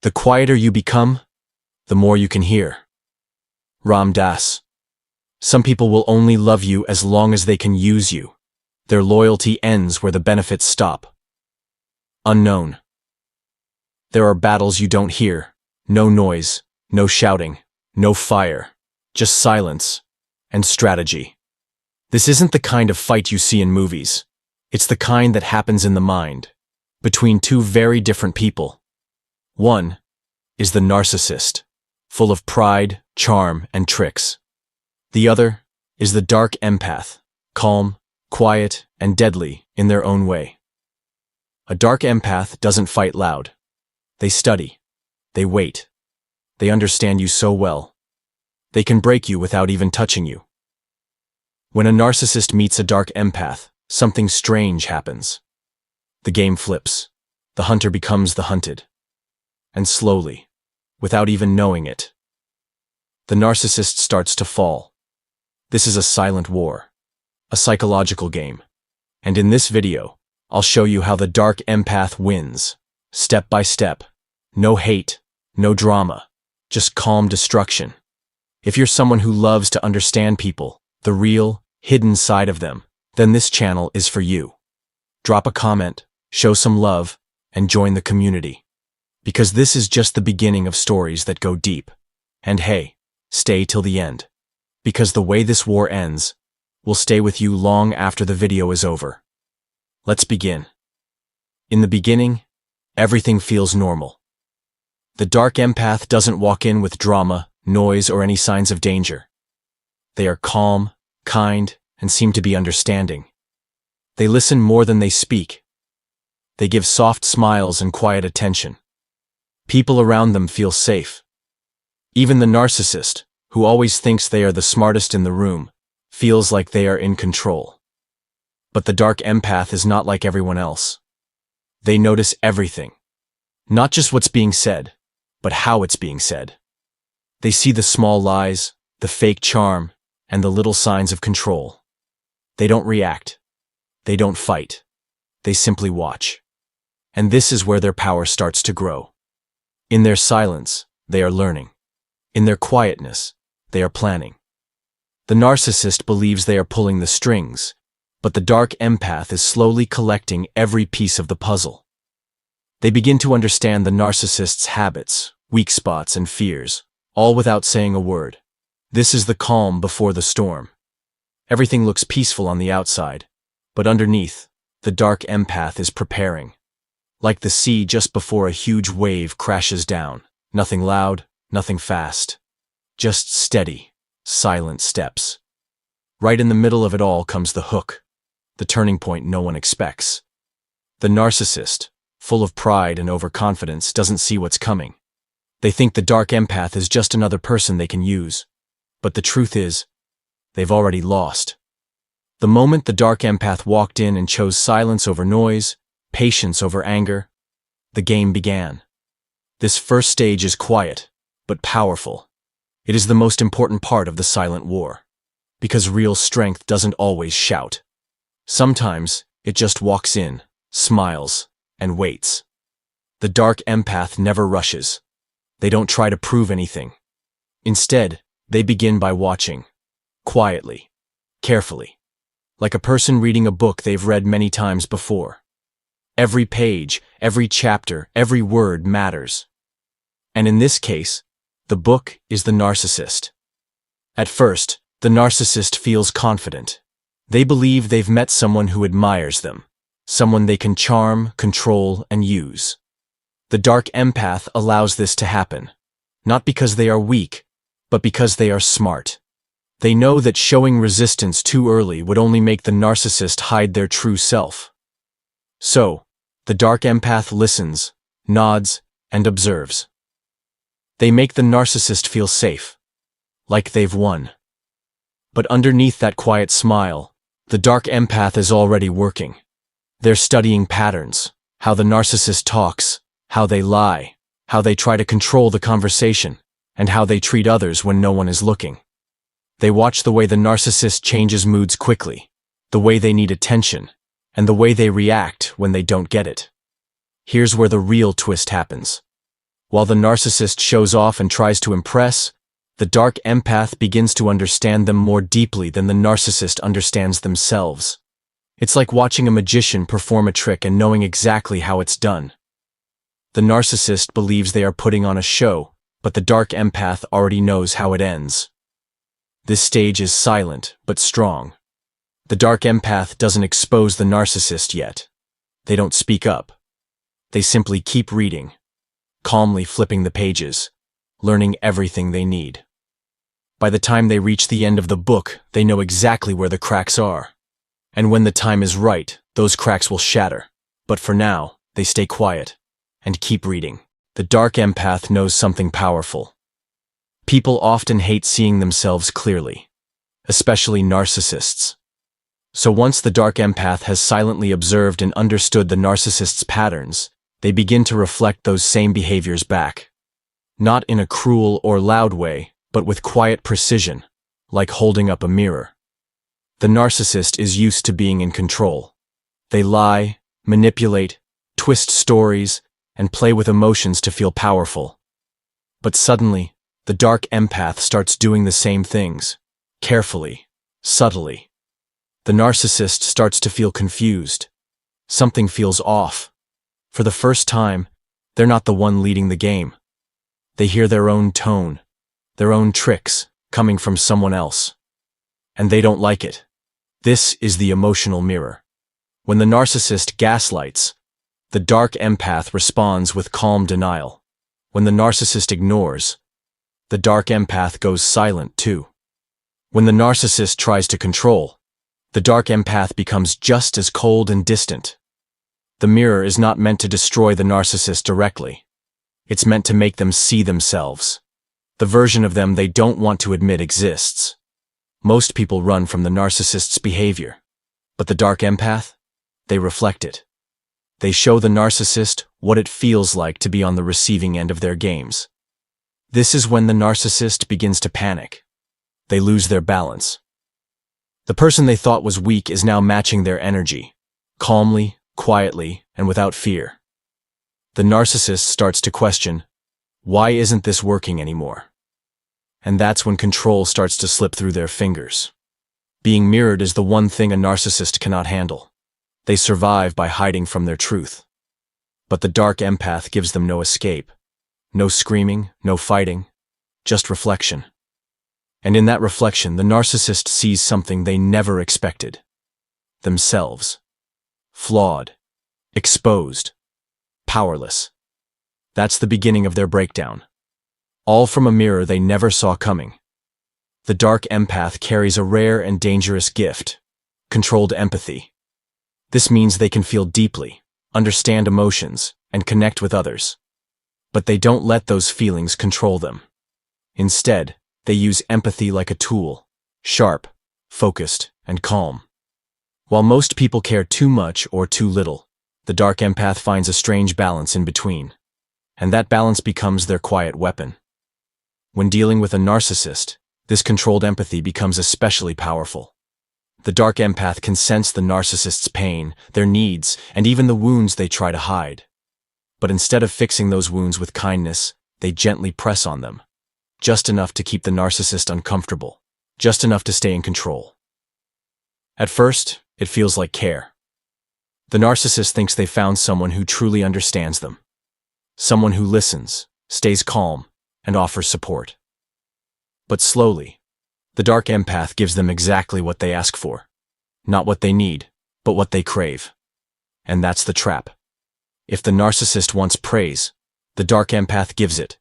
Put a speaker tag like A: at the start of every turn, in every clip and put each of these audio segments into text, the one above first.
A: The quieter you become, the more you can hear. Ram Dass. Some people will only love you as long as they can use you. Their loyalty ends where the benefits stop. Unknown. There are battles you don't hear. No noise, no shouting, no fire, just silence and strategy. This isn't the kind of fight you see in movies. It's the kind that happens in the mind, between two very different people. One is the narcissist, full of pride, charm, and tricks. The other is the dark empath, calm, quiet, and deadly in their own way. A dark empath doesn't fight loud. They study. They wait. They understand you so well. They can break you without even touching you. When a narcissist meets a dark empath, something strange happens. The game flips. The hunter becomes the hunted. And slowly, without even knowing it, the narcissist starts to fall. This is a silent war, a psychological game. And in this video, I'll show you how the dark empath wins, step by step. No hate, no drama, just calm destruction. If you're someone who loves to understand people, the real, hidden side of them, then this channel is for you. Drop a comment, show some love, and join the community. Because this is just the beginning of stories that go deep. And hey, stay till the end. Because the way this war ends will stay with you long after the video is over. Let's begin. In the beginning, everything feels normal. The dark empath doesn't walk in with drama, noise, or any signs of danger. They are calm, kind, and seem to be understanding. They listen more than they speak. They give soft smiles and quiet attention. People around them feel safe. Even the narcissist, who always thinks they are the smartest in the room, feels like they are in control. But the dark empath is not like everyone else. They notice everything. Not just what's being said, but how it's being said. They see the small lies, the fake charm, and the little signs of control. They don't react. They don't fight. They simply watch. And this is where their power starts to grow. In their silence, they are learning. In their quietness, they are planning. The narcissist believes they are pulling the strings, but the dark empath is slowly collecting every piece of the puzzle. They begin to understand the narcissist's habits, weak spots, and fears, all without saying a word. This is the calm before the storm. Everything looks peaceful on the outside, but underneath, the dark empath is preparing. Like the sea just before a huge wave crashes down. Nothing loud, nothing fast. Just steady, silent steps. Right in the middle of it all comes the hook, the turning point no one expects. The narcissist, full of pride and overconfidence, doesn't see what's coming. They think the dark empath is just another person they can use. But the truth is, they've already lost. The moment the dark empath walked in and chose silence over noise, patience over anger, the game began. This first stage is quiet, but powerful. It is the most important part of the silent war. Because real strength doesn't always shout. Sometimes, it just walks in, smiles, and waits. The dark empath never rushes. They don't try to prove anything. Instead, they begin by watching. Quietly. Carefully. Like a person reading a book they've read many times before. Every page, every chapter, every word matters. And in this case, the book is the narcissist. At first, the narcissist feels confident. They believe they've met someone who admires them, someone they can charm, control, and use. The dark empath allows this to happen, not because they are weak, but because they are smart. They know that showing resistance too early would only make the narcissist hide their true self. So, the dark empath listens, nods, and observes. They make the narcissist feel safe, like they've won. But underneath that quiet smile, the dark empath is already working. They're studying patterns, how the narcissist talks, how they lie, how they try to control the conversation, and how they treat others when no one is looking. They watch the way the narcissist changes moods quickly, the way they need attention, and the way they react when they don't get it. Here's where the real twist happens. While the narcissist shows off and tries to impress, the dark empath begins to understand them more deeply than the narcissist understands themselves. It's like watching a magician perform a trick and knowing exactly how it's done. The narcissist believes they are putting on a show, but the dark empath already knows how it ends. This stage is silent, but strong. The dark empath doesn't expose the narcissist yet. They don't speak up. They simply keep reading, calmly flipping the pages, learning everything they need. By the time they reach the end of the book, they know exactly where the cracks are. And when the time is right, those cracks will shatter. But for now, they stay quiet and keep reading. The dark empath knows something powerful. People often hate seeing themselves clearly, especially narcissists. So once the dark empath has silently observed and understood the narcissist's patterns, they begin to reflect those same behaviors back. Not in a cruel or loud way, but with quiet precision, like holding up a mirror. The narcissist is used to being in control. They lie, manipulate, twist stories, and play with emotions to feel powerful. But suddenly, the dark empath starts doing the same things, carefully, subtly. The narcissist starts to feel confused. Something feels off. For the first time, they're not the one leading the game. They hear their own tone, their own tricks, coming from someone else. And they don't like it. This is the emotional mirror. When the narcissist gaslights, the dark empath responds with calm denial. When the narcissist ignores, the dark empath goes silent too. When the narcissist tries to control, the dark empath becomes just as cold and distant. The mirror is not meant to destroy the narcissist directly. It's meant to make them see themselves. The version of them they don't want to admit exists. Most people run from the narcissist's behavior. But the dark empath? They reflect it. They show the narcissist what it feels like to be on the receiving end of their games. This is when the narcissist begins to panic. They lose their balance. The person they thought was weak is now matching their energy, calmly, quietly, and without fear. The narcissist starts to question, why isn't this working anymore? And that's when control starts to slip through their fingers. Being mirrored is the one thing a narcissist cannot handle. They survive by hiding from their truth. But the dark empath gives them no escape. No screaming, no fighting, just reflection. And in that reflection, the narcissist sees something they never expected. Themselves. Flawed. Exposed. Powerless. That's the beginning of their breakdown. All from a mirror they never saw coming. The dark empath carries a rare and dangerous gift, controlled empathy. This means they can feel deeply, understand emotions, and connect with others. But they don't let those feelings control them. Instead, they use empathy like a tool, sharp, focused, and calm. While most people care too much or too little, the dark empath finds a strange balance in between. And that balance becomes their quiet weapon. When dealing with a narcissist, this controlled empathy becomes especially powerful. The dark empath can sense the narcissist's pain, their needs, and even the wounds they try to hide. But instead of fixing those wounds with kindness, they gently press on them. Just enough to keep the narcissist uncomfortable. Just enough to stay in control. At first, it feels like care. The narcissist thinks they found someone who truly understands them. Someone who listens, stays calm, and offers support. But slowly, the dark empath gives them exactly what they ask for. Not what they need, but what they crave. And that's the trap. If the narcissist wants praise, the dark empath gives it.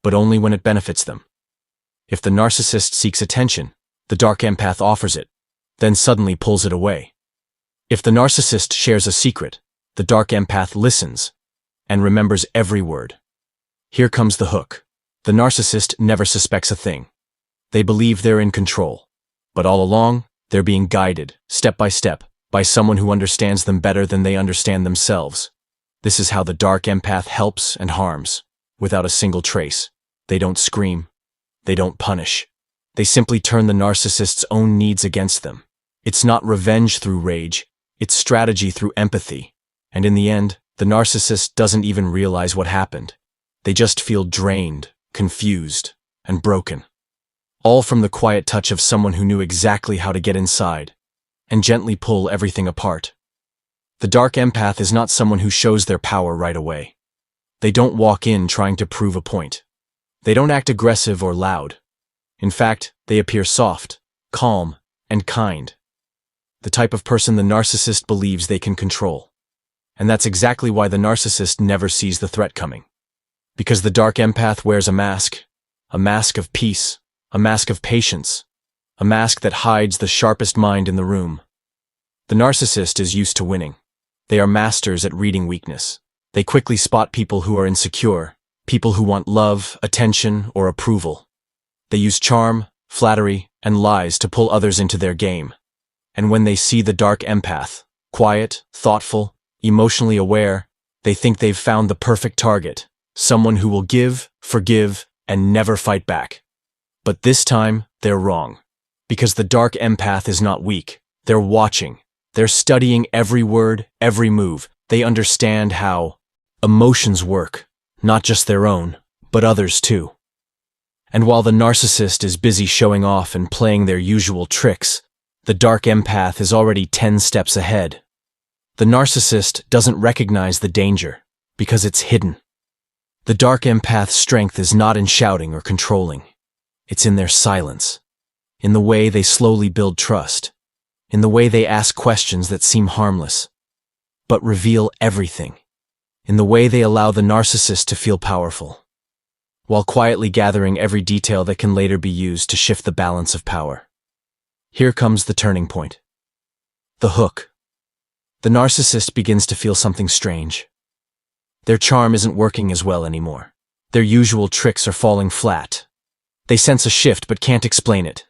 A: But only when it benefits them. If the narcissist seeks attention, the dark empath offers it, then suddenly pulls it away. If the narcissist shares a secret, the dark empath listens and remembers every word. Here comes the hook. The narcissist never suspects a thing. They believe they're in control. But all along, they're being guided, step by step, by someone who understands them better than they understand themselves. This is how the dark empath helps and harms, without a single trace. They don't scream. They don't punish. They simply turn the narcissist's own needs against them. It's not revenge through rage, it's strategy through empathy. And in the end, the narcissist doesn't even realize what happened. They just feel drained, confused, and broken. All from the quiet touch of someone who knew exactly how to get inside and gently pull everything apart. The dark empath is not someone who shows their power right away. They don't walk in trying to prove a point. They don't act aggressive or loud. In fact, they appear soft, calm, and kind. The type of person the narcissist believes they can control. And that's exactly why the narcissist never sees the threat coming. Because the dark empath wears a mask of peace, a mask of patience, a mask that hides the sharpest mind in the room. The narcissist is used to winning. They are masters at reading weakness. They quickly spot people who are insecure, people who want love, attention, or approval. They use charm, flattery, and lies to pull others into their game. And when they see the dark empath, quiet, thoughtful, emotionally aware, they think they've found the perfect target, someone who will give, forgive, and never fight back. But this time, they're wrong. Because the dark empath is not weak. They're watching. They're studying every word, every move. They understand how emotions work, not just their own, but others too. And while the narcissist is busy showing off and playing their usual tricks, the dark empath is already 10 steps ahead. The narcissist doesn't recognize the danger because it's hidden. The dark empath's strength is not in shouting or controlling. It's in their silence, in the way they slowly build trust, in the way they ask questions that seem harmless, but reveal everything, in the way they allow the narcissist to feel powerful, while quietly gathering every detail that can later be used to shift the balance of power. Here comes the turning point. The hook. The narcissist begins to feel something strange. Their charm isn't working as well anymore. Their usual tricks are falling flat. They sense a shift but can't explain it.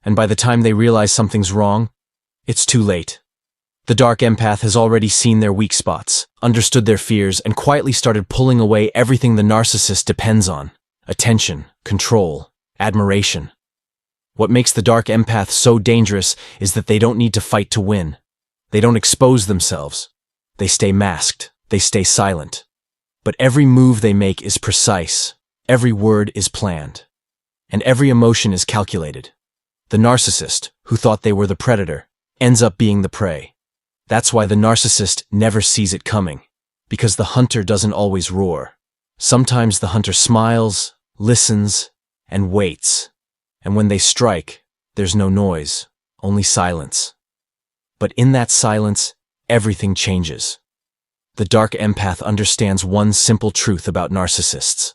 A: And by the time they realize something's wrong, it's too late. The dark empath has already seen their weak spots, understood their fears, and quietly started pulling away everything the narcissist depends on: attention, control, admiration. What makes the dark empath so dangerous is that they don't need to fight to win. They don't expose themselves. They stay masked. They stay silent. But every move they make is precise. Every word is planned. And every emotion is calculated. The narcissist, who thought they were the predator, ends up being the prey. That's why the narcissist never sees it coming. Because the hunter doesn't always roar. Sometimes the hunter smiles, listens, and waits. And when they strike, there's no noise, only silence. But in that silence, everything changes. The dark empath understands one simple truth about narcissists.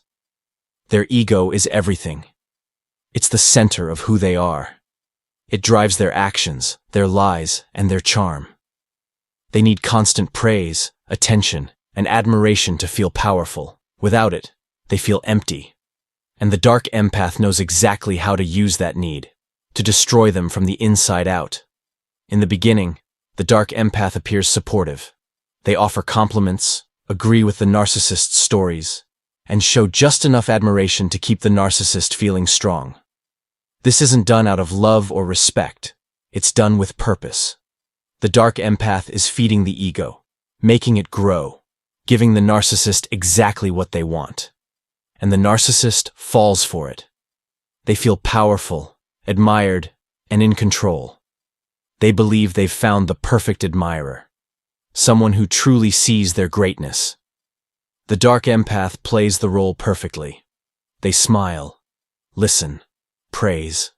A: Their ego is everything. It's the center of who they are. It drives their actions, their lies, and their charm. They need constant praise, attention, and admiration to feel powerful. Without it, they feel empty. And the dark empath knows exactly how to use that need, to destroy them from the inside out. In the beginning, the dark empath appears supportive. They offer compliments, agree with the narcissist's stories, and show just enough admiration to keep the narcissist feeling strong. This isn't done out of love or respect. It's done with purpose. The dark empath is feeding the ego, making it grow, giving the narcissist exactly what they want. And the narcissist falls for it. They feel powerful, admired, and in control. They believe they've found the perfect admirer, someone who truly sees their greatness. The dark empath plays the role perfectly. They smile, listen, praise.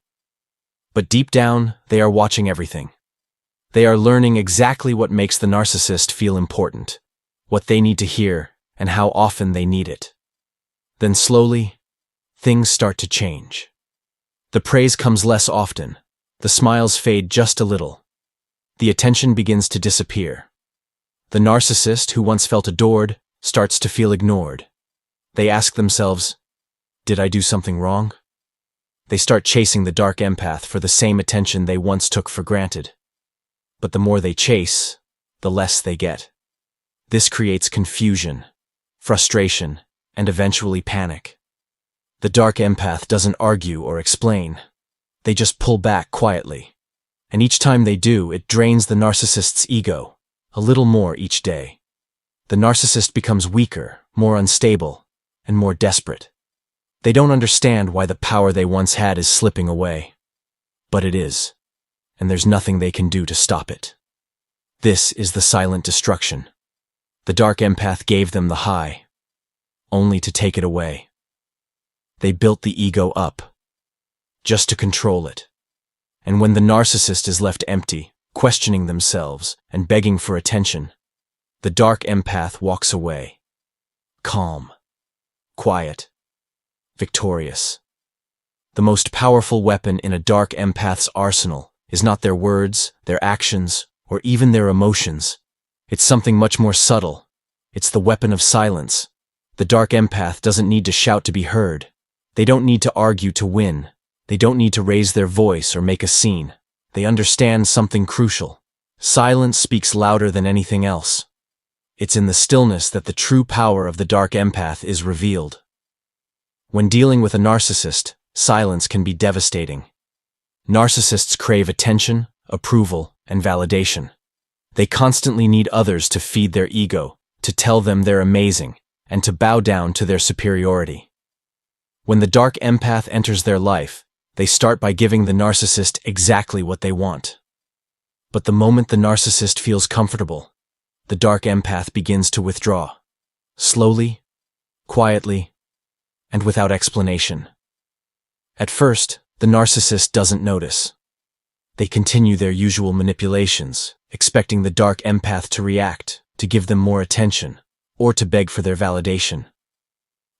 A: But deep down, they are watching everything. They are learning exactly what makes the narcissist feel important, what they need to hear, and how often they need it. Then slowly, things start to change. The praise comes less often. The smiles fade just a little. The attention begins to disappear. The narcissist, who once felt adored, starts to feel ignored. They ask themselves, did I do something wrong? They start chasing the dark empath for the same attention they once took for granted. But the more they chase, the less they get. This creates confusion, frustration, and eventually panic. The dark empath doesn't argue or explain. They just pull back quietly. And each time they do, it drains the narcissist's ego, a little more each day. The narcissist becomes weaker, more unstable, and more desperate. They don't understand why the power they once had is slipping away. But it is, and there's nothing they can do to stop it. This is the silent destruction. The Dark Empath gave them the high, only to take it away. They built the ego up, just to control it. And when the narcissist is left empty, questioning themselves and begging for attention, the Dark Empath walks away, calm, quiet, victorious. The most powerful weapon in a Dark Empath's arsenal is not their words, their actions, or even their emotions. It's something much more subtle. It's the weapon of silence. The Dark Empath doesn't need to shout to be heard. They don't need to argue to win. They don't need to raise their voice or make a scene. They understand something crucial. Silence speaks louder than anything else. It's in the stillness that the true power of the Dark Empath is revealed. When dealing with a narcissist, silence can be devastating. Narcissists crave attention, approval, and validation. They constantly need others to feed their ego, to tell them they're amazing, and to bow down to their superiority. When the Dark Empath enters their life, they start by giving the narcissist exactly what they want. But the moment the narcissist feels comfortable, the Dark Empath begins to withdraw. Slowly, quietly, and without explanation. At first, the narcissist doesn't notice. They continue their usual manipulations, expecting the Dark Empath to react, to give them more attention, or to beg for their validation.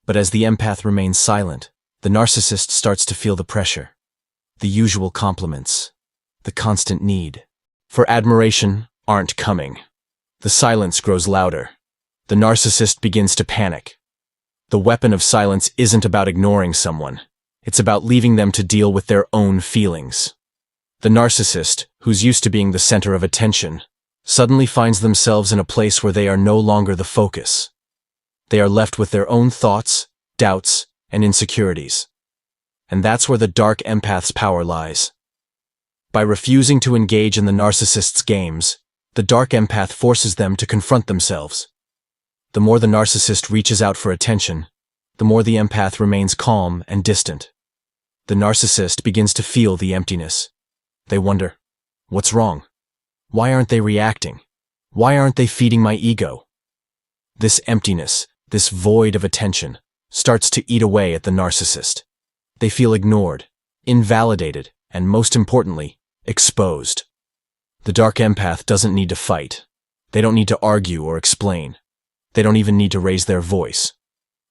A: But as the empath remains silent, the narcissist starts to feel the pressure. The usual compliments, the constant need for admiration aren't coming. The silence grows louder. The narcissist begins to panic. The weapon of silence isn't about ignoring someone. It's about leaving them to deal with their own feelings. The narcissist, who's used to being the center of attention, suddenly finds themselves in a place where they are no longer the focus. They are left with their own thoughts, doubts, and insecurities. And that's where the Dark Empath's power lies. By refusing to engage in the narcissist's games, the Dark Empath forces them to confront themselves. The more the narcissist reaches out for attention, the more the empath remains calm and distant. The narcissist begins to feel the emptiness. They wonder, what's wrong? Why aren't they reacting? Why aren't they feeding my ego? This emptiness, this void of attention, starts to eat away at the narcissist. They feel ignored, invalidated, and most importantly, exposed. The Dark Empath doesn't need to fight. They don't need to argue or explain. They don't even need to raise their voice.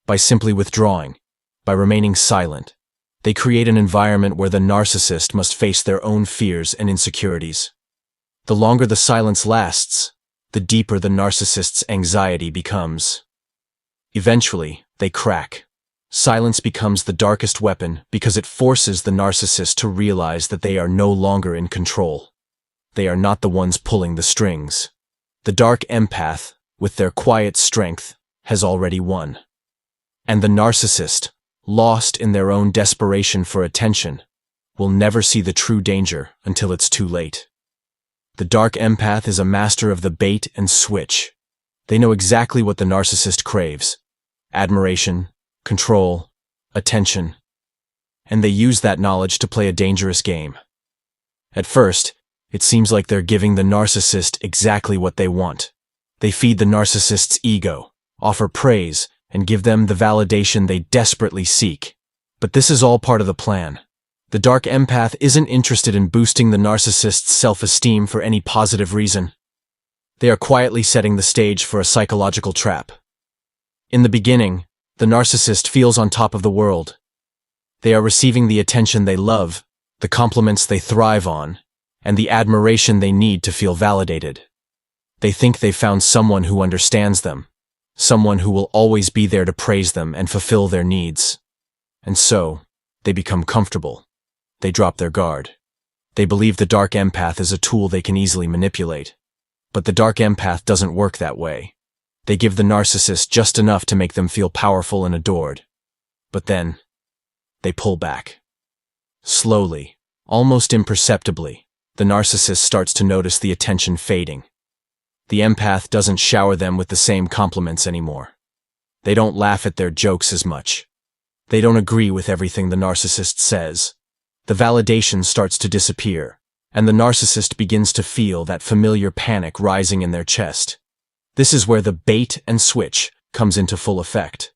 A: By simply withdrawing, by remaining silent, they create an environment where the narcissist must face their own fears and insecurities. The longer the silence lasts, the deeper the narcissist's anxiety becomes. Eventually, they crack. Silence becomes the darkest weapon because it forces the narcissist to realize that they are no longer in control. They are not the ones pulling the strings. The Dark Empath, with their quiet strength, has already won. And the narcissist, lost in their own desperation for attention, will never see the true danger until it's too late. The Dark Empath is a master of the bait and switch. They know exactly what the narcissist craves: admiration, control, attention. And they use that knowledge to play a dangerous game. At first, it seems like they're giving the narcissist exactly what they want. They feed the narcissist's ego, offer praise, and give them the validation they desperately seek. But this is all part of the plan. The Dark Empath isn't interested in boosting the narcissist's self-esteem for any positive reason. They are quietly setting the stage for a psychological trap. In the beginning, the narcissist feels on top of the world. They are receiving the attention they love, the compliments they thrive on, and the admiration they need to feel validated. They think they've found someone who understands them, someone who will always be there to praise them and fulfill their needs. And so, they become comfortable. They drop their guard. They believe the Dark Empath is a tool they can easily manipulate. But the Dark Empath doesn't work that way. They give the narcissist just enough to make them feel powerful and adored. But then, they pull back. Slowly, almost imperceptibly, the narcissist starts to notice the attention fading. The empath doesn't shower them with the same compliments anymore. They don't laugh at their jokes as much. They don't agree with everything the narcissist says. The validation starts to disappear, and the narcissist begins to feel that familiar panic rising in their chest. This is where the bait and switch comes into full effect.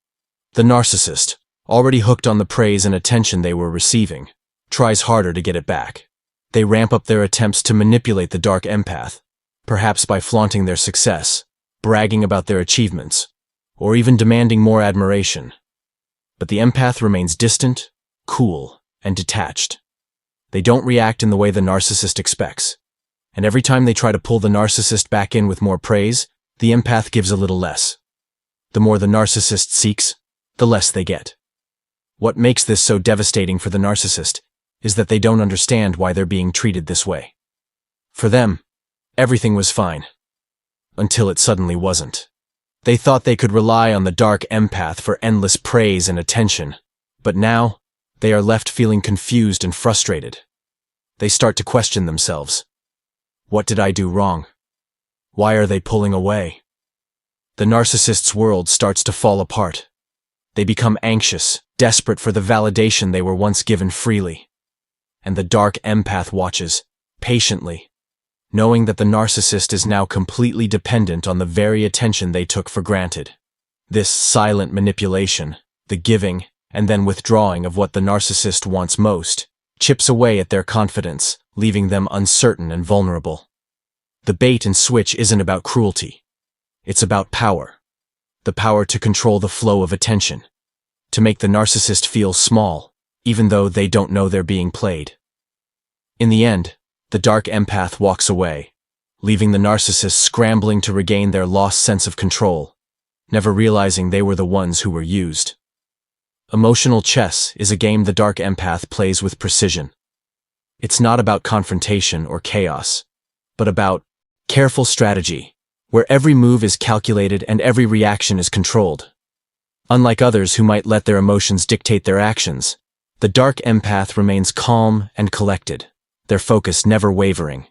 A: The narcissist, already hooked on the praise and attention they were receiving, tries harder to get it back. They ramp up their attempts to manipulate the dark empath, perhaps by flaunting their success, bragging about their achievements, or even demanding more admiration. But the empath remains distant, cool, and detached. They don't react in the way the narcissist expects, and every time they try to pull the narcissist back in with more praise, the empath gives a little less. The more the narcissist seeks, the less they get. What makes this so devastating for the narcissist is that they don't understand why they're being treated this way. For them, everything was fine, until it suddenly wasn't. They thought they could rely on the dark empath for endless praise and attention, but now, they are left feeling confused and frustrated. They start to question themselves. What did I do wrong? Why are they pulling away? The narcissist's world starts to fall apart. They become anxious, desperate for the validation they were once given freely. And the dark empath watches, patiently, knowing that the narcissist is now completely dependent on the very attention they took for granted. This silent manipulation, the giving and then withdrawing of what the narcissist wants most, chips away at their confidence, leaving them uncertain and vulnerable. The bait and switch isn't about cruelty. It's about power. The power to control the flow of attention, to make the narcissist feel small, even though they don't know they're being played. In the end, the dark empath walks away, leaving the narcissist scrambling to regain their lost sense of control, never realizing they were the ones who were used. Emotional chess is a game the dark empath plays with precision. It's not about confrontation or chaos, but about careful strategy, where every move is calculated and every reaction is controlled. Unlike others who might let their emotions dictate their actions, the dark empath remains calm and collected, their focus never wavering.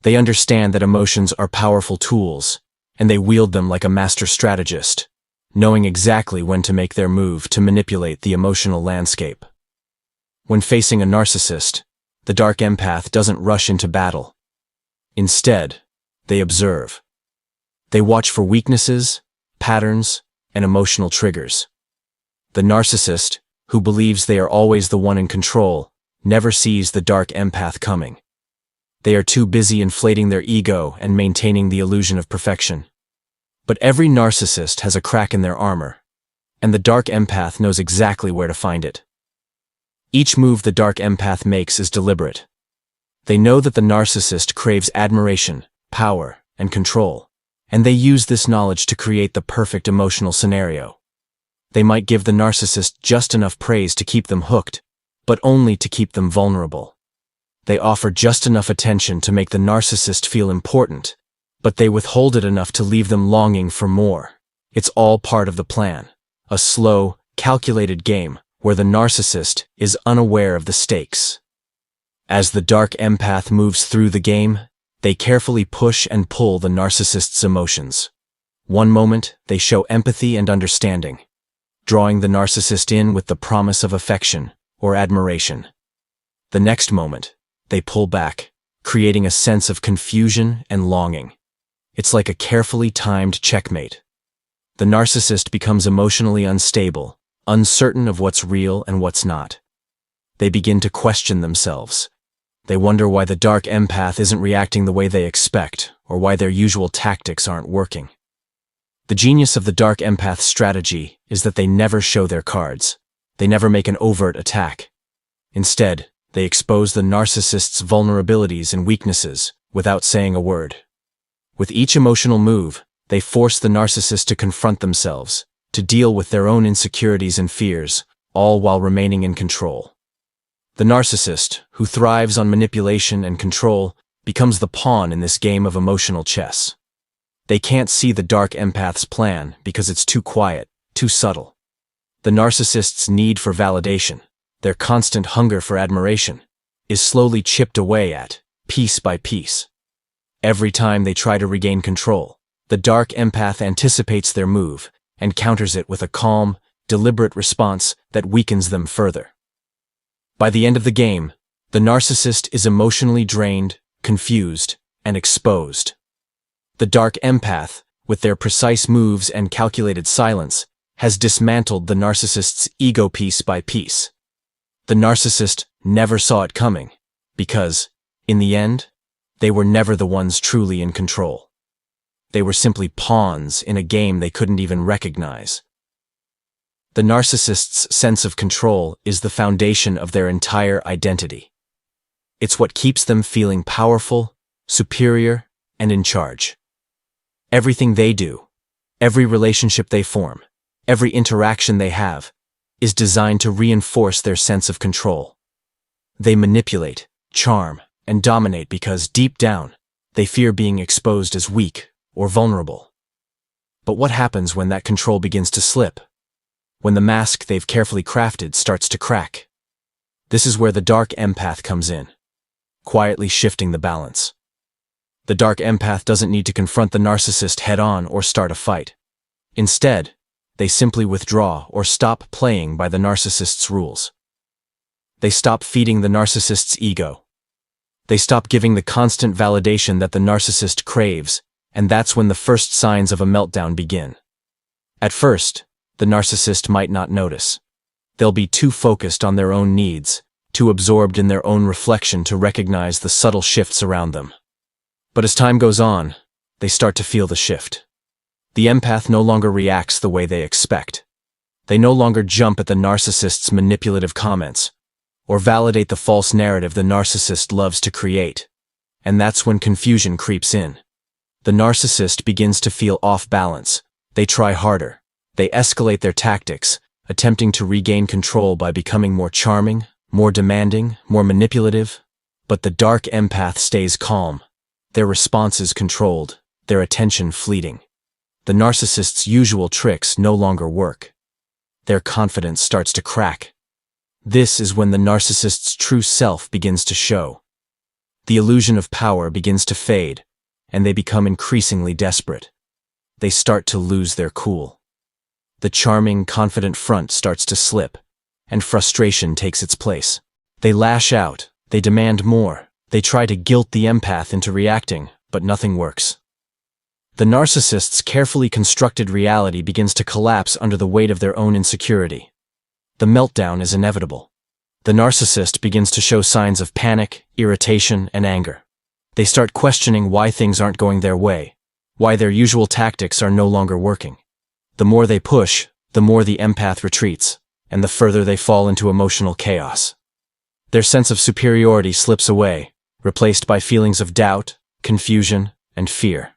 A: They understand that emotions are powerful tools, and they wield them like a master strategist, knowing exactly when to make their move to manipulate the emotional landscape. When facing a narcissist, the dark empath doesn't rush into battle. Instead, they observe. They watch for weaknesses, patterns, and emotional triggers. The narcissist, who believes they are always the one in control, never sees the dark empath coming. They are too busy inflating their ego and maintaining the illusion of perfection. But every narcissist has a crack in their armor, and the dark empath knows exactly where to find it. Each move the dark empath makes is deliberate. They know that the narcissist craves admiration, power, and control, and they use this knowledge to create the perfect emotional scenario. They might give the narcissist just enough praise to keep them hooked, but only to keep them vulnerable. They offer just enough attention to make the narcissist feel important, but they withhold it enough to leave them longing for more. It's all part of the plan, a slow, calculated game where the narcissist is unaware of the stakes. As the dark empath moves through the game, they carefully push and pull the narcissist's emotions. One moment, they show empathy and understanding, drawing the narcissist in with the promise of affection or admiration. The next moment, they pull back, creating a sense of confusion and longing. It's like a carefully timed checkmate. The narcissist becomes emotionally unstable, uncertain of what's real and what's not. They begin to question themselves. They wonder why the dark empath isn't reacting the way they expect, or why their usual tactics aren't working. The genius of the dark empath's strategy is that they never show their cards. They never make an overt attack. Instead, they expose the narcissist's vulnerabilities and weaknesses without saying a word. With each emotional move, they force the narcissist to confront themselves, to deal with their own insecurities and fears, all while remaining in control. The narcissist, who thrives on manipulation and control, becomes the pawn in this game of emotional chess. They can't see the dark empath's plan because it's too quiet, too subtle. The narcissist's need for validation, their constant hunger for admiration, is slowly chipped away at, piece by piece. Every time they try to regain control, the dark empath anticipates their move and counters it with a calm, deliberate response that weakens them further. By the end of the game, the narcissist is emotionally drained, confused, and exposed. The Dark Empath, with their precise moves and calculated silence, has dismantled the narcissist's ego piece by piece. The narcissist never saw it coming, because, in the end, they were never the ones truly in control. They were simply pawns in a game they couldn't even recognize. The narcissist's sense of control is the foundation of their entire identity. It's what keeps them feeling powerful, superior, and in charge. Everything they do, every relationship they form, every interaction they have, is designed to reinforce their sense of control. They manipulate, charm, and dominate because, deep down, they fear being exposed as weak or vulnerable. But what happens when that control begins to slip? When the mask they've carefully crafted starts to crack? This is where the Dark Empath comes in, quietly shifting the balance. The Dark Empath doesn't need to confront the narcissist head-on or start a fight. Instead, they simply withdraw or stop playing by the narcissist's rules. They stop feeding the narcissist's ego. They stop giving the constant validation that the narcissist craves, and that's when the first signs of a meltdown begin. At first, the narcissist might not notice. They'll be too focused on their own needs, too absorbed in their own reflection to recognize the subtle shifts around them. But as time goes on, they start to feel the shift. The empath no longer reacts the way they expect. They no longer jump at the narcissist's manipulative comments, or validate the false narrative the narcissist loves to create. And that's when confusion creeps in. The narcissist begins to feel off balance. They try harder. They escalate their tactics, attempting to regain control by becoming more charming, more demanding, more manipulative. But the Dark Empath stays calm. Their response is controlled, their attention fleeting. The narcissist's usual tricks no longer work. Their confidence starts to crack. This is when the narcissist's true self begins to show. The illusion of power begins to fade, and they become increasingly desperate. They start to lose their cool. The charming, confident front starts to slip, and frustration takes its place. They lash out, they demand more, they try to guilt the empath into reacting, but nothing works. The narcissist's carefully constructed reality begins to collapse under the weight of their own insecurity. The meltdown is inevitable. The narcissist begins to show signs of panic, irritation, and anger. They start questioning why things aren't going their way, why their usual tactics are no longer working. The more they push, the more the empath retreats, and the further they fall into emotional chaos. Their sense of superiority slips away, replaced by feelings of doubt, confusion, and fear.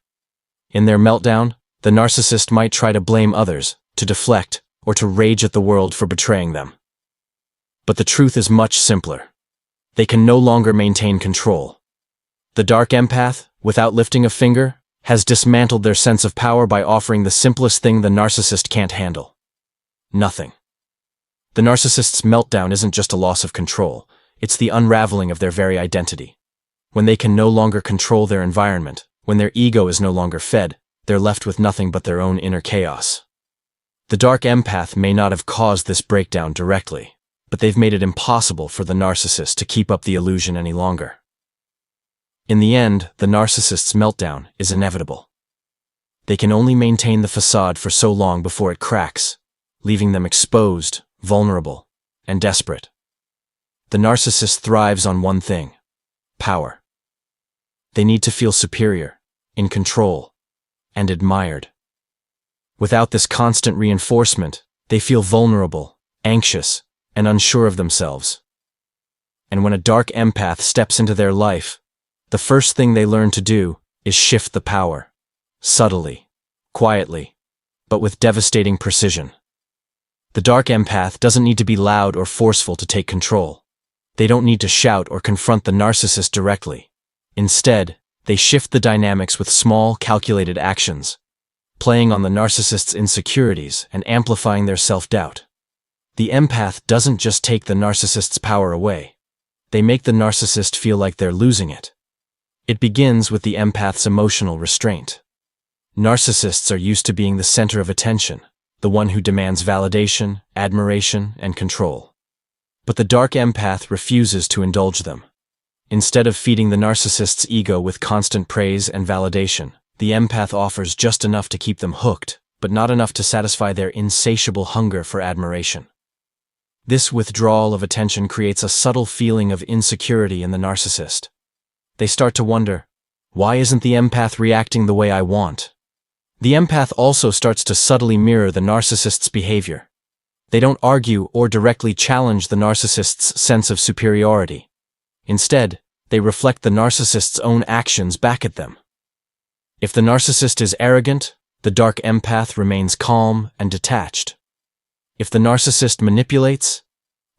A: In their meltdown, the narcissist might try to blame others, to deflect, or to rage at the world for betraying them. But the truth is much simpler. They can no longer maintain control. The Dark Empath, without lifting a finger, has dismantled their sense of power by offering the simplest thing the narcissist can't handle: nothing. The narcissist's meltdown isn't just a loss of control, it's the unraveling of their very identity. When they can no longer control their environment, when their ego is no longer fed, they're left with nothing but their own inner chaos. The Dark Empath may not have caused this breakdown directly, but they've made it impossible for the narcissist to keep up the illusion any longer. In the end, the narcissist's meltdown is inevitable. They can only maintain the facade for so long before it cracks, leaving them exposed, vulnerable, and desperate. The narcissist thrives on one thing: power. They need to feel superior, in control, and admired. Without this constant reinforcement, they feel vulnerable, anxious, and unsure of themselves. And when a Dark Empath steps into their life, the first thing they learn to do is shift the power, subtly, quietly, but with devastating precision. The Dark Empath doesn't need to be loud or forceful to take control. They don't need to shout or confront the narcissist directly. Instead, they shift the dynamics with small, calculated actions, playing on the narcissist's insecurities and amplifying their self-doubt. The empath doesn't just take the narcissist's power away. They make the narcissist feel like they're losing it. It begins with the empath's emotional restraint. Narcissists are used to being the center of attention, the one who demands validation, admiration, and control. But the dark empath refuses to indulge them. Instead of feeding the narcissist's ego with constant praise and validation, the empath offers just enough to keep them hooked, but not enough to satisfy their insatiable hunger for admiration. This withdrawal of attention creates a subtle feeling of insecurity in the narcissist. They start to wonder, why isn't the empath reacting the way I want? The empath also starts to subtly mirror the narcissist's behavior. They don't argue or directly challenge the narcissist's sense of superiority. Instead, they reflect the narcissist's own actions back at them. If the narcissist is arrogant, the dark empath remains calm and detached. If the narcissist manipulates,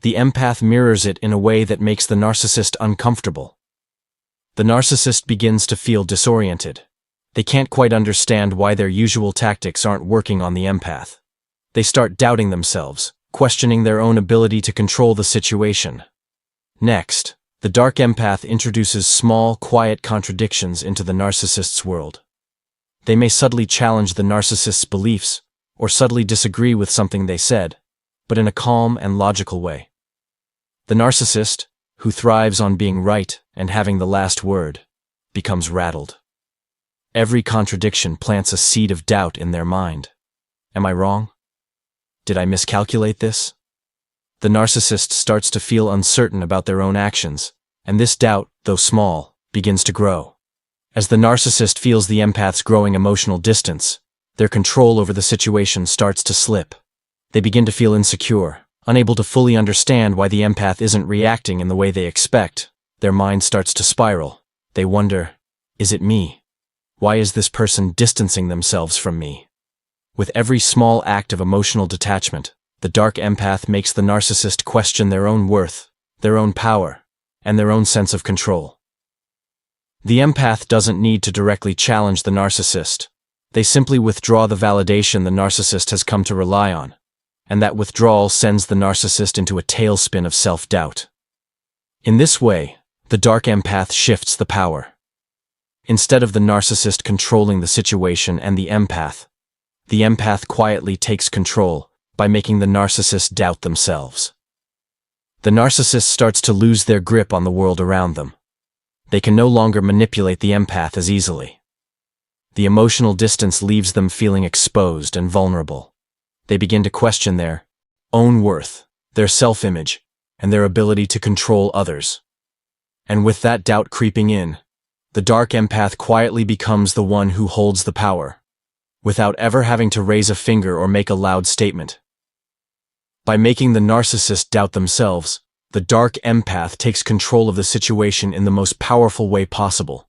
A: the empath mirrors it in a way that makes the narcissist uncomfortable. The narcissist begins to feel disoriented. They can't quite understand why their usual tactics aren't working on the empath. They start doubting themselves, questioning their own ability to control the situation. Next, the dark empath introduces small, quiet contradictions into the narcissist's world. They may subtly challenge the narcissist's beliefs, or subtly disagree with something they said, but in a calm and logical way. The narcissist, who thrives on being right and having the last word, becomes rattled. Every contradiction plants a seed of doubt in their mind. Am I wrong? Did I miscalculate this? The narcissist starts to feel uncertain about their own actions, and this doubt, though small, begins to grow. As the narcissist feels the empath's growing emotional distance, their control over the situation starts to slip. They begin to feel insecure, unable to fully understand why the empath isn't reacting in the way they expect. Their mind starts to spiral. They wonder, is it me? Why is this person distancing themselves from me? With every small act of emotional detachment, the dark empath makes the narcissist question their own worth, their own power, and their own sense of control. The empath doesn't need to directly challenge the narcissist. They simply withdraw the validation the narcissist has come to rely on, and that withdrawal sends the narcissist into a tailspin of self-doubt. In this way, the dark empath shifts the power. Instead of the narcissist controlling the situation and the empath quietly takes control by making the narcissist doubt themselves. The narcissist starts to lose their grip on the world around them. They can no longer manipulate the empath as easily. The emotional distance leaves them feeling exposed and vulnerable. They begin to question their own worth, their self-image, and their ability to control others. And with that doubt creeping in, the dark empath quietly becomes the one who holds the power, without ever having to raise a finger or make a loud statement. By making the narcissist doubt themselves, the dark empath takes control of the situation in the most powerful way possible,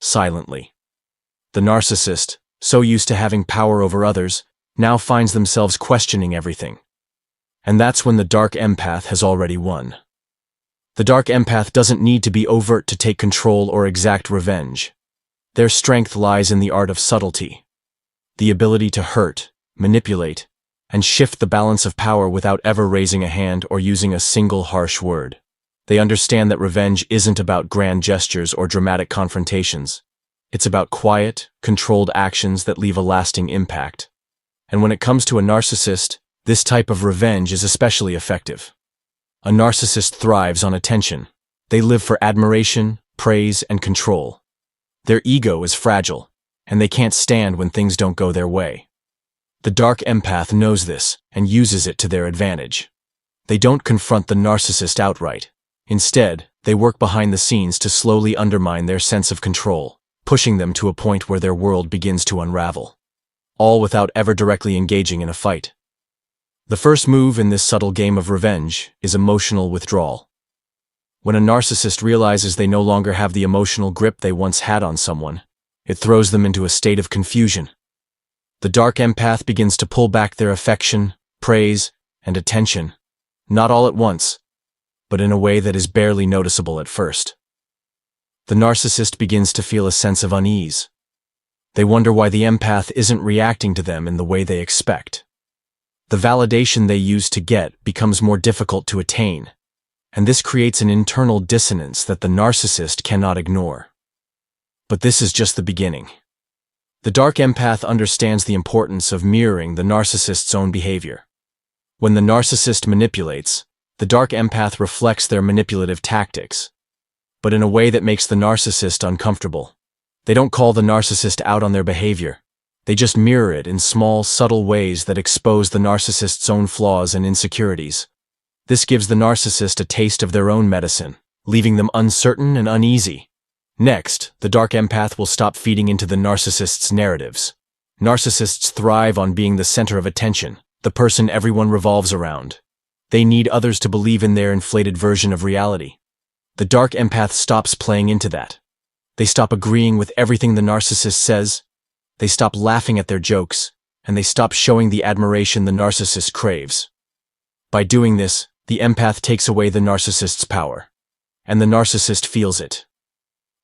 A: silently. The narcissist, so used to having power over others, now finds themselves questioning everything. And that's when the dark empath has already won. The dark empath doesn't need to be overt to take control or exact revenge. Their strength lies in the art of subtlety, the ability to hurt, manipulate, and shift the balance of power without ever raising a hand or using a single harsh word. They understand that revenge isn't about grand gestures or dramatic confrontations. It's about quiet, controlled actions that leave a lasting impact. And when it comes to a narcissist, this type of revenge is especially effective. A narcissist thrives on attention. They live for admiration, praise, and control. Their ego is fragile, and they can't stand when things don't go their way. The dark empath knows this and uses it to their advantage. They don't confront the narcissist outright. Instead, they work behind the scenes to slowly undermine their sense of control, pushing them to a point where their world begins to unravel, all without ever directly engaging in a fight. The first move in this subtle game of revenge is emotional withdrawal. When a narcissist realizes they no longer have the emotional grip they once had on someone, it throws them into a state of confusion. The dark empath begins to pull back their affection, praise, and attention, not all at once, but in a way that is barely noticeable at first. The narcissist begins to feel a sense of unease. They wonder why the empath isn't reacting to them in the way they expect. The validation they used to get becomes more difficult to attain, and this creates an internal dissonance that the narcissist cannot ignore. But this is just the beginning. The dark empath understands the importance of mirroring the narcissist's own behavior. When the narcissist manipulates, the dark empath reflects their manipulative tactics, but in a way that makes the narcissist uncomfortable. They don't call the narcissist out on their behavior. They just mirror it in small, subtle ways that expose the narcissist's own flaws and insecurities. This gives the narcissist a taste of their own medicine, leaving them uncertain and uneasy. Next, the dark empath will stop feeding into the narcissist's narratives. Narcissists thrive on being the center of attention, the person everyone revolves around. They need others to believe in their inflated version of reality. The dark empath stops playing into that. They stop agreeing with everything the narcissist says. They stop laughing at their jokes, and they stop showing the admiration the narcissist craves. By doing this, the empath takes away the narcissist's power, and the narcissist feels it.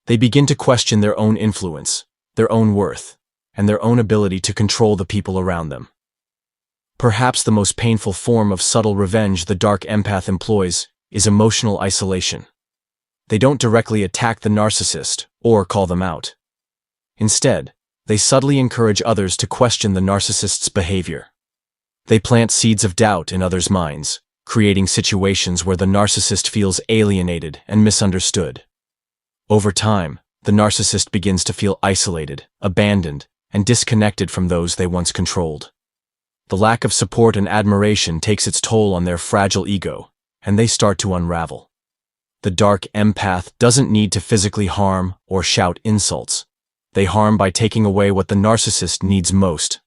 A: They begin to question their own influence, their own worth, and their own ability to control the people around them. Perhaps the most painful form of subtle revenge the dark empath employs is emotional isolation. They don't directly attack the narcissist or call them out. Instead, they subtly encourage others to question the narcissist's behavior. They plant seeds of doubt in others' minds, creating situations where the narcissist feels alienated and misunderstood. Over time, the narcissist begins to feel isolated, abandoned, and disconnected from those they once controlled. The lack of support and admiration takes its toll on their fragile ego, and they start to unravel. The dark empath doesn't need to physically harm or shout insults. They harm by taking away what the narcissist needs most: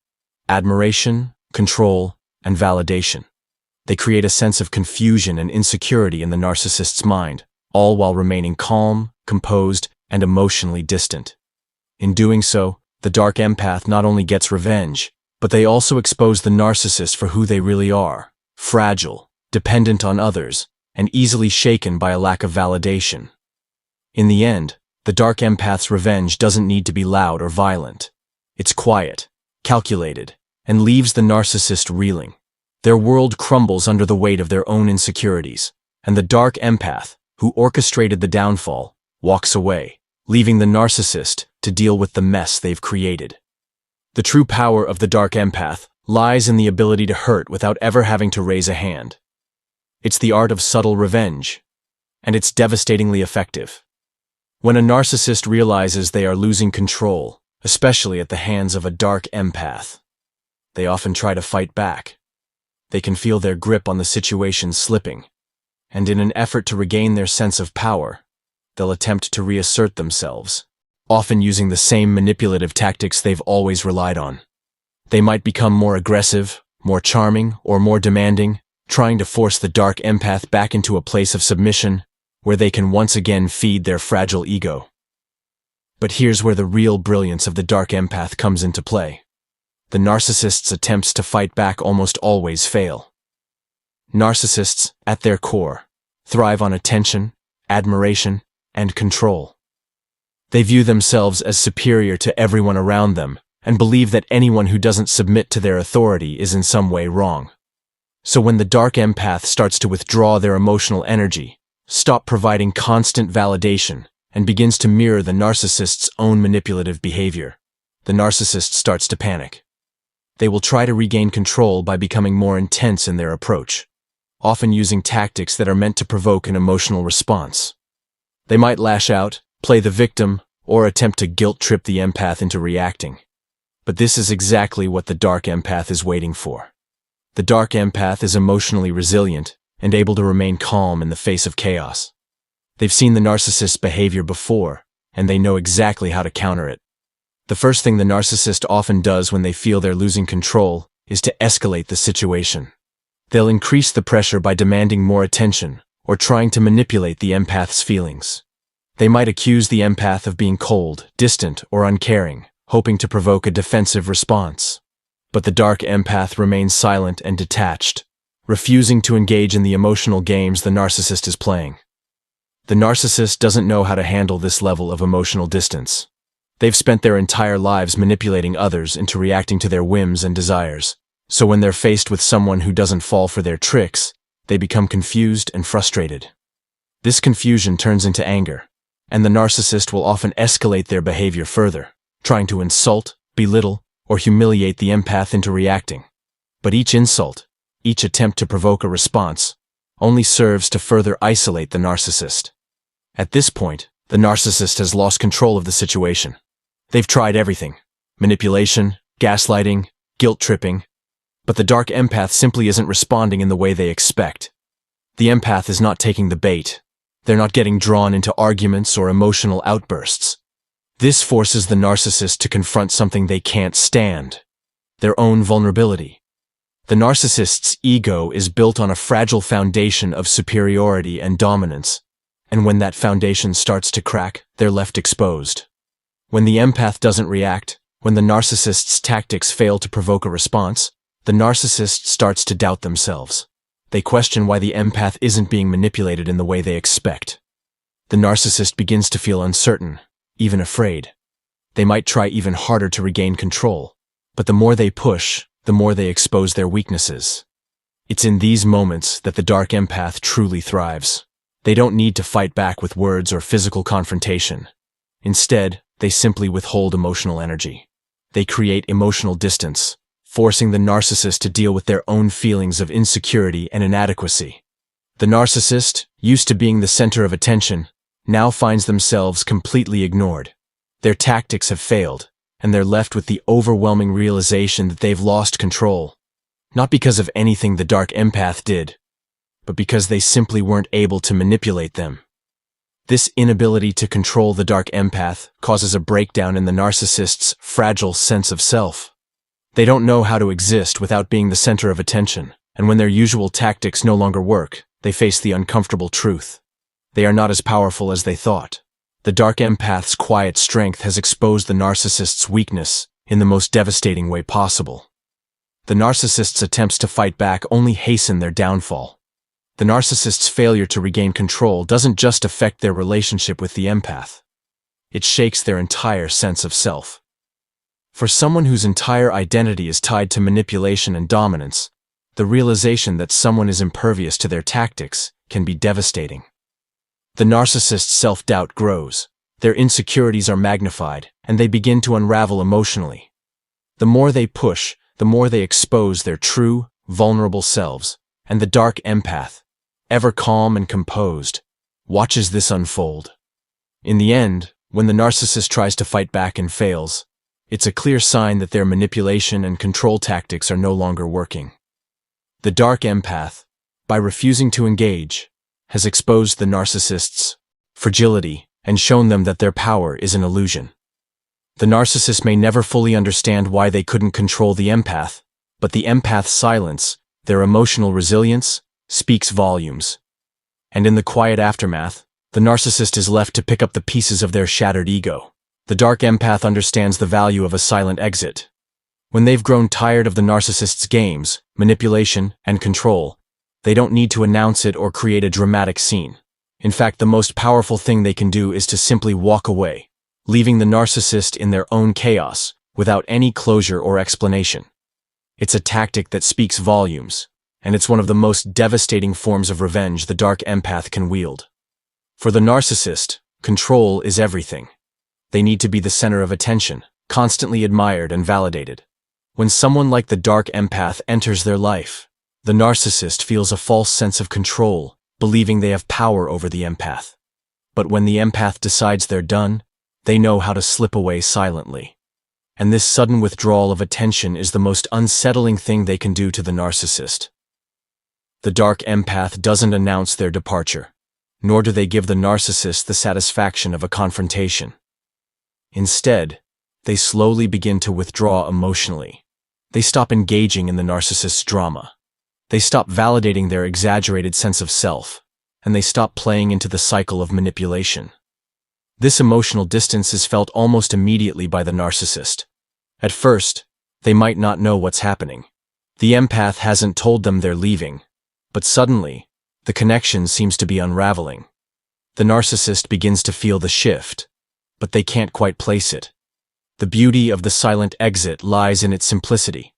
A: admiration, control, and validation. They create a sense of confusion and insecurity in the narcissist's mind, all while remaining calm, composed, and emotionally distant. In doing so, the dark empath not only gets revenge, but they also expose the narcissist for who they really are: fragile, dependent on others, and easily shaken by a lack of validation. In the end, the dark empath's revenge doesn't need to be loud or violent. It's quiet, calculated, and leaves the narcissist reeling. Their world crumbles under the weight of their own insecurities, and the dark empath, who orchestrated the downfall, walks away, leaving the narcissist to deal with the mess they've created. The true power of the dark empath lies in the ability to hurt without ever having to raise a hand. It's the art of subtle revenge, and it's devastatingly effective. When a narcissist realizes they are losing control, especially at the hands of a dark empath, they often try to fight back. They can feel their grip on the situation slipping, and in an effort to regain their sense of power, they'll attempt to reassert themselves, often using the same manipulative tactics they've always relied on. They might become more aggressive, more charming, or more demanding, trying to force the dark empath back into a place of submission where they can once again feed their fragile ego. But here's where the real brilliance of the dark empath comes into play. The narcissist's attempts to fight back almost always fail. Narcissists, at their core, thrive on attention, admiration, and control. They view themselves as superior to everyone around them and believe that anyone who doesn't submit to their authority is in some way wrong. So when the dark empath starts to withdraw their emotional energy, stop providing constant validation, and begins to mirror the narcissist's own manipulative behavior, the narcissist starts to panic. They will try to regain control by becoming more intense in their approach, often using tactics that are meant to provoke an emotional response. They might lash out, play the victim, or attempt to guilt-trip the empath into reacting. But this is exactly what the dark empath is waiting for. The dark empath is emotionally resilient and able to remain calm in the face of chaos. They've seen the narcissist's behavior before, and they know exactly how to counter it. The first thing the narcissist often does when they feel they're losing control is to escalate the situation. They'll increase the pressure by demanding more attention or trying to manipulate the empath's feelings. They might accuse the empath of being cold, distant, or uncaring, hoping to provoke a defensive response. But the dark empath remains silent and detached, refusing to engage in the emotional games the narcissist is playing. The narcissist doesn't know how to handle this level of emotional distance. They've spent their entire lives manipulating others into reacting to their whims and desires, so when they're faced with someone who doesn't fall for their tricks, they become confused and frustrated. This confusion turns into anger, and the narcissist will often escalate their behavior further, trying to insult, belittle, or humiliate the empath into reacting. But each insult, each attempt to provoke a response, only serves to further isolate the narcissist. At this point, the narcissist has lost control of the situation. They've tried everything: manipulation, gaslighting, guilt-tripping, but the dark empath simply isn't responding in the way they expect. The empath is not taking the bait. They're not getting drawn into arguments or emotional outbursts. This forces the narcissist to confront something they can't stand: their own vulnerability. The narcissist's ego is built on a fragile foundation of superiority and dominance, and when that foundation starts to crack, they're left exposed. When the empath doesn't react, when the narcissist's tactics fail to provoke a response, the narcissist starts to doubt themselves. They question why the empath isn't being manipulated in the way they expect. The narcissist begins to feel uncertain, even afraid. They might try even harder to regain control, but the more they push, the more they expose their weaknesses. It's in these moments that the dark empath truly thrives. They don't need to fight back with words or physical confrontation. Instead, they simply withhold emotional energy. They create emotional distance, forcing the narcissist to deal with their own feelings of insecurity and inadequacy. The narcissist, used to being the center of attention, now finds themselves completely ignored. Their tactics have failed, and they're left with the overwhelming realization that they've lost control. Not because of anything the dark empath did, but because they simply weren't able to manipulate them. This inability to control the dark empath causes a breakdown in the narcissist's fragile sense of self. They don't know how to exist without being the center of attention, and when their usual tactics no longer work, they face the uncomfortable truth: they are not as powerful as they thought. The dark empath's quiet strength has exposed the narcissist's weakness in the most devastating way possible. The narcissist's attempts to fight back only hasten their downfall. The narcissist's failure to regain control doesn't just affect their relationship with the empath. It shakes their entire sense of self. For someone whose entire identity is tied to manipulation and dominance, the realization that someone is impervious to their tactics can be devastating. The narcissist's self-doubt grows, their insecurities are magnified, and they begin to unravel emotionally. The more they push, the more they expose their true, vulnerable selves, and the dark empath, ever calm and composed, watches this unfold. In the end, when the narcissist tries to fight back and fails, it's a clear sign that their manipulation and control tactics are no longer working. The dark empath, by refusing to engage, has exposed the narcissist's fragility and shown them that their power is an illusion. The narcissist may never fully understand why they couldn't control the empath, but the empath's silence, their emotional resilience, speaks volumes. And in the quiet aftermath, the narcissist is left to pick up the pieces of their shattered ego. The dark empath understands the value of a silent exit. When they've grown tired of the narcissist's games, manipulation, and control, they don't need to announce it or create a dramatic scene. In fact, the most powerful thing they can do is to simply walk away, leaving the narcissist in their own chaos, without any closure or explanation. It's a tactic that speaks volumes, and it's one of the most devastating forms of revenge the dark empath can wield. For the narcissist, control is everything. They need to be the center of attention, constantly admired and validated. When someone like the dark empath enters their life, the narcissist feels a false sense of control, believing they have power over the empath. But when the empath decides they're done, they know how to slip away silently. And this sudden withdrawal of attention is the most unsettling thing they can do to the narcissist. The dark empath doesn't announce their departure, nor do they give the narcissist the satisfaction of a confrontation. Instead, they slowly begin to withdraw emotionally. They stop engaging in the narcissist's drama. They stop validating their exaggerated sense of self, and they stop playing into the cycle of manipulation. This emotional distance is felt almost immediately by the narcissist. At first, they might not know what's happening. The empath hasn't told them they're leaving, but suddenly, the connection seems to be unraveling. The narcissist begins to feel the shift, but they can't quite place it. The beauty of the silent exit lies in its simplicity.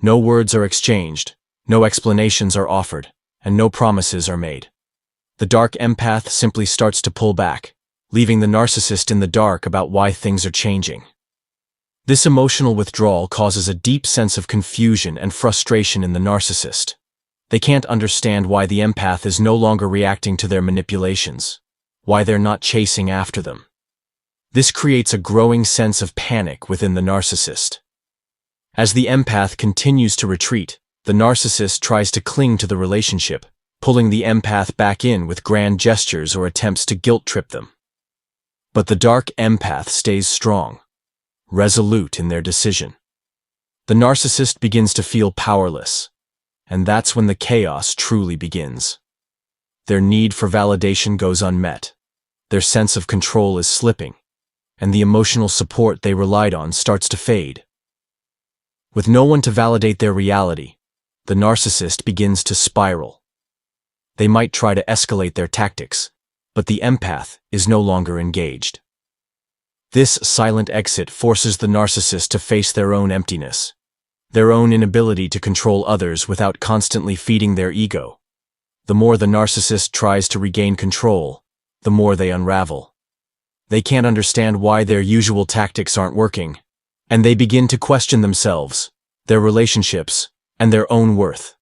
A: No words are exchanged, no explanations are offered, and no promises are made. The dark empath simply starts to pull back, leaving the narcissist in the dark about why things are changing. This emotional withdrawal causes a deep sense of confusion and frustration in the narcissist. They can't understand why the empath is no longer reacting to their manipulations, why they're not chasing after them. This creates a growing sense of panic within the narcissist. As the empath continues to retreat, the narcissist tries to cling to the relationship, pulling the empath back in with grand gestures or attempts to guilt-trip them. But the dark empath stays strong, resolute in their decision. The narcissist begins to feel powerless, and that's when the chaos truly begins. Their need for validation goes unmet. Their sense of control is slipping, and the emotional support they relied on starts to fade. With no one to validate their reality, the narcissist begins to spiral. They might try to escalate their tactics, but the empath is no longer engaged. This silent exit forces the narcissist to face their own emptiness, their own inability to control others without constantly feeding their ego. The more the narcissist tries to regain control, the more they unravel. They can't understand why their usual tactics aren't working, and they begin to question themselves, their relationships, and their own worth.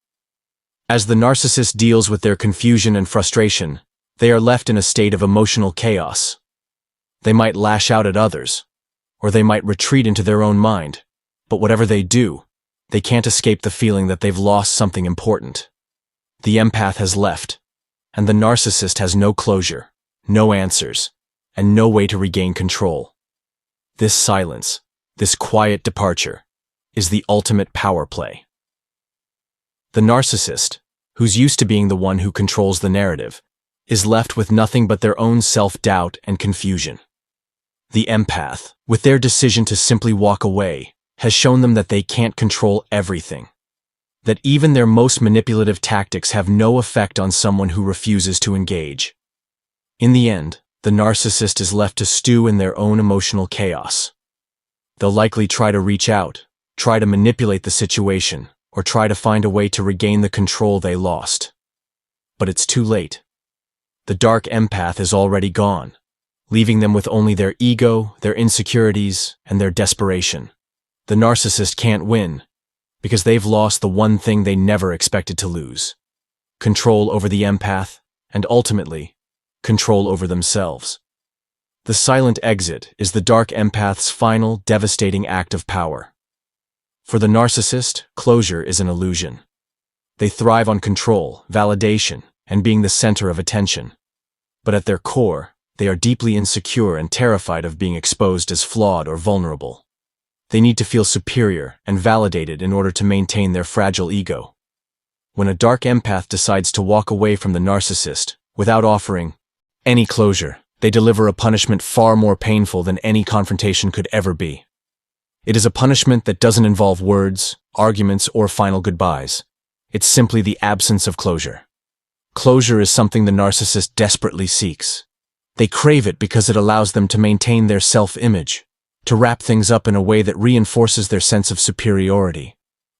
A: As the narcissist deals with their confusion and frustration, they are left in a state of emotional chaos. They might lash out at others, or they might retreat into their own mind, but whatever they do, they can't escape the feeling that they've lost something important. The empath has left, and the narcissist has no closure, no answers, and no way to regain control. This silence, this quiet departure, is the ultimate power play. The narcissist, who's used to being the one who controls the narrative, is left with nothing but their own self-doubt and confusion. The empath, with their decision to simply walk away, has shown them that they can't control everything. That even their most manipulative tactics have no effect on someone who refuses to engage. In the end, the narcissist is left to stew in their own emotional chaos. They'll likely try to reach out, try to manipulate the situation, or try to find a way to regain the control they lost. But it's too late. The dark empath is already gone, leaving them with only their ego, their insecurities, and their desperation. The narcissist can't win, because they've lost the one thing they never expected to lose: control over the empath, and ultimately, control over themselves. The silent exit is the dark empath's final, devastating act of power. For the narcissist, closure is an illusion. They thrive on control, validation, and being the center of attention. But at their core, they are deeply insecure and terrified of being exposed as flawed or vulnerable. They need to feel superior and validated in order to maintain their fragile ego. When a dark empath decides to walk away from the narcissist without offering any closure, they deliver a punishment far more painful than any confrontation could ever be. It is a punishment that doesn't involve words, arguments, or final goodbyes. It's simply the absence of closure. Closure is something the narcissist desperately seeks. They crave it because it allows them to maintain their self-image, to wrap things up in a way that reinforces their sense of superiority.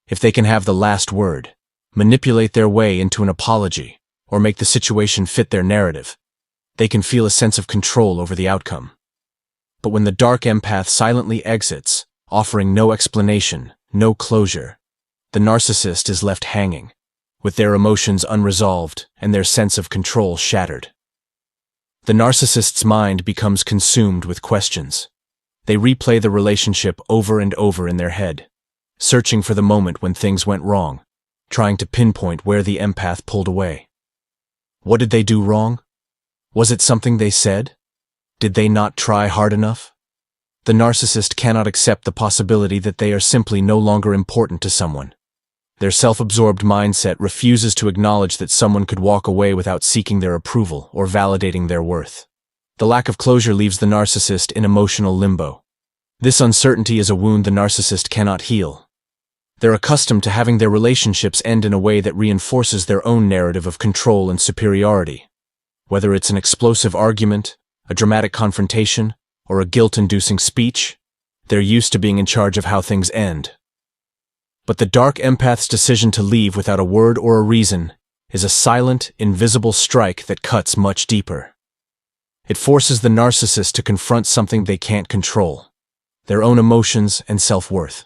A: If they can have the last word, manipulate their way into an apology, or make the situation fit their narrative, they can feel a sense of control over the outcome. But when the dark empath silently exits, offering no explanation, no closure, the narcissist is left hanging, with their emotions unresolved and their sense of control shattered. The narcissist's mind becomes consumed with questions. They replay the relationship over and over in their head, searching for the moment when things went wrong, trying to pinpoint where the empath pulled away. What did they do wrong? Was it something they said? Did they not try hard enough? The narcissist cannot accept the possibility that they are simply no longer important to someone. Their self-absorbed mindset refuses to acknowledge that someone could walk away without seeking their approval or validating their worth. The lack of closure leaves the narcissist in emotional limbo. This uncertainty is a wound the narcissist cannot heal. They're accustomed to having their relationships end in a way that reinforces their own narrative of control and superiority. Whether it's an explosive argument, a dramatic confrontation, or a guilt-inducing speech, they're used to being in charge of how things end. But the dark empath's decision to leave without a word or a reason is a silent, invisible strike that cuts much deeper. It forces the narcissist to confront something they can't control. their own emotions and self-worth.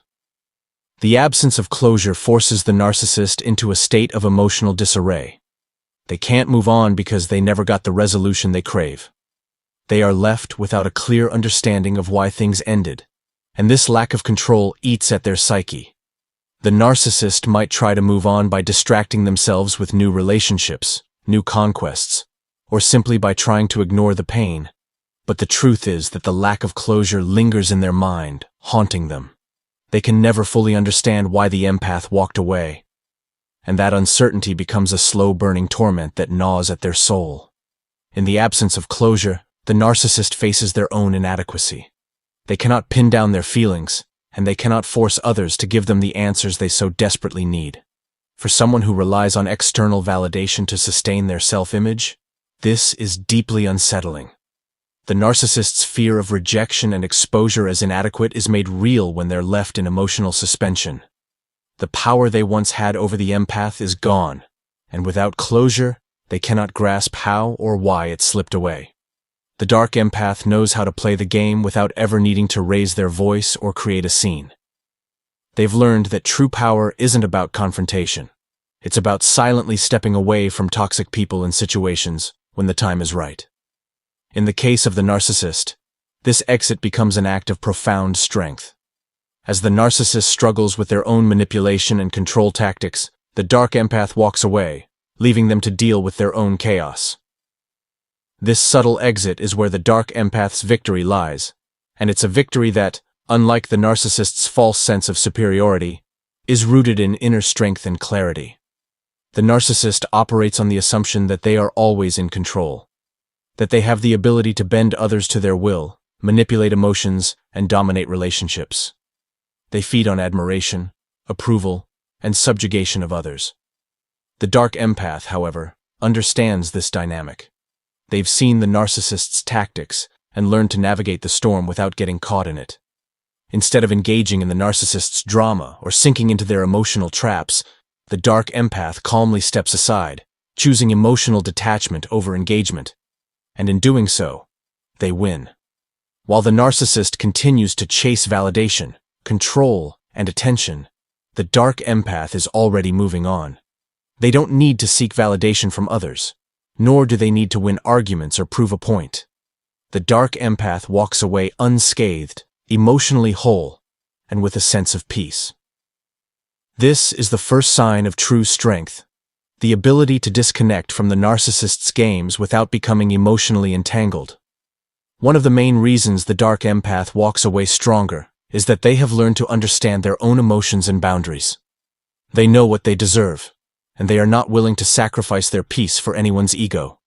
A: The absence of closure forces the narcissist into a state of emotional disarray. They can't move on because they never got the resolution they crave. They are left without a clear understanding of why things ended, and this lack of control eats at their psyche. The narcissist might try to move on by distracting themselves with new relationships, new conquests, or simply by trying to ignore the pain. But the truth is that the lack of closure lingers in their mind, haunting them. They can never fully understand why the empath walked away, and that uncertainty becomes a slow-burning torment that gnaws at their soul. In the absence of closure, the narcissist faces their own inadequacy. They cannot pin down their feelings, and they cannot force others to give them the answers they so desperately need. For someone who relies on external validation to sustain their self-image, this is deeply unsettling. The narcissist's fear of rejection and exposure as inadequate is made real when they're left in emotional suspension. The power they once had over the empath is gone, and without closure, they cannot grasp how or why it slipped away. The dark empath knows how to play the game without ever needing to raise their voice or create a scene. They've learned that true power isn't about confrontation. It's about silently stepping away from toxic people and situations when the time is right. In the case of the narcissist, this exit becomes an act of profound strength. As the narcissist struggles with their own manipulation and control tactics, the dark empath walks away, leaving them to deal with their own chaos. This subtle exit is where the dark empath's victory lies, and it's a victory that, unlike the narcissist's false sense of superiority, is rooted in inner strength and clarity. The narcissist operates on the assumption that they are always in control, that they have the ability to bend others to their will, manipulate emotions, and dominate relationships. They feed on admiration, approval, and subjugation of others. The dark empath, however, understands this dynamic. They've seen the narcissist's tactics and learned to navigate the storm without getting caught in it. Instead of engaging in the narcissist's drama or sinking into their emotional traps, the dark empath calmly steps aside, choosing emotional detachment over engagement. And in doing so, they win. While the narcissist continues to chase validation, control, and attention, the dark empath is already moving on. They don't need to seek validation from others, nor do they need to win arguments or prove a point. The dark empath walks away unscathed, emotionally whole, and with a sense of peace. This is the first sign of true strength, the ability to disconnect from the narcissist's games without becoming emotionally entangled. One of the main reasons the dark empath walks away stronger is that they have learned to understand their own emotions and boundaries. They know what they deserve, and they are not willing to sacrifice their peace for anyone's ego.